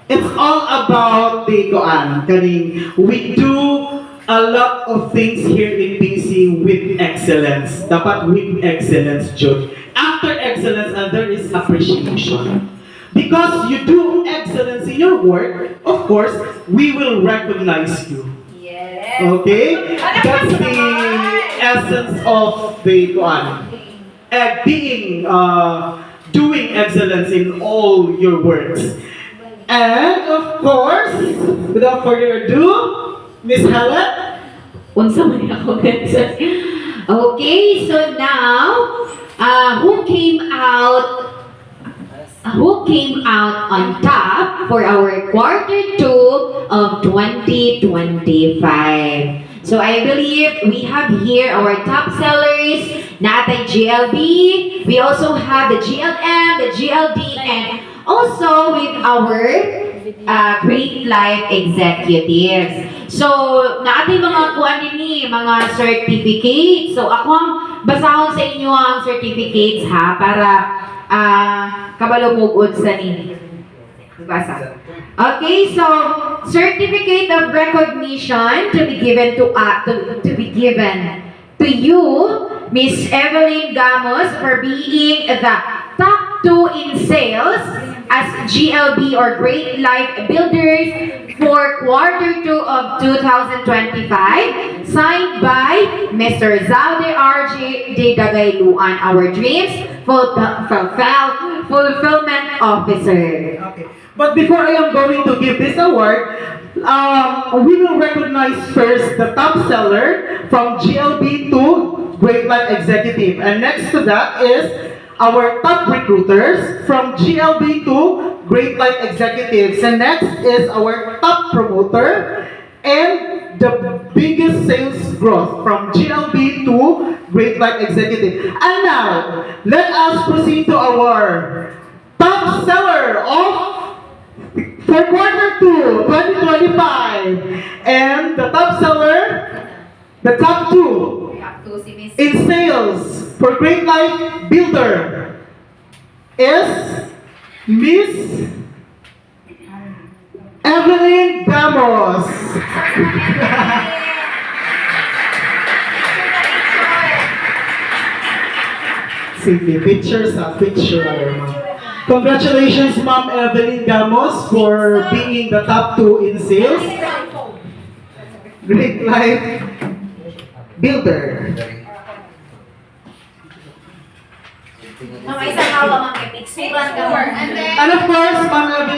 It's all about the kaning we do a lot of things here in BC with excellence. Dapat with excellence, Jude. After excellence, there is appreciation. Because you do excellence in your work, of course, we will recognize you. Yes. Okay? That's the essence of the being doing excellence in all your works. And of course, without further ado, Miss Helen. Unsa man ako guys. Okay, so now, who came out on top for our quarter 2 of 2025? So I believe we have here our top sellers, Natay GLB. We also have the GLM, the GLD, and also with our Great Life executives. So, natin mga kuan nini, mga certificates. So, ako ang basahon sa inyo ang certificates ha, para kabalumugod sa ni. Basa. Okay, so certificate of recognition to be given to you, Miss Evelyn Gamos, for being the top 2 in sales as GLB or Great Life Builders for quarter 2 of 2025, signed by Mr. Zalde RJ de Dagayluan, our dreams fulfillment officer. Okay. But before I am going to give this award, we will recognize first the top seller from GLB to Great Life Executive. And next to that is our top recruiters from GLB to Great Life Executives. And next is our top promoter and the biggest sales growth from GLB to Great Life Executive. And now, let us proceed to our top seller of for quarter 2, 2025. And the top seller, the top 2 in sales for Great Life Builder is Miss Evelyn Gamos. Sige, picture. Congratulations, Ma'am Evelyn Gamos, for being the top 2 in sales. Great Life Builder. And of course, Ma'am Evelyn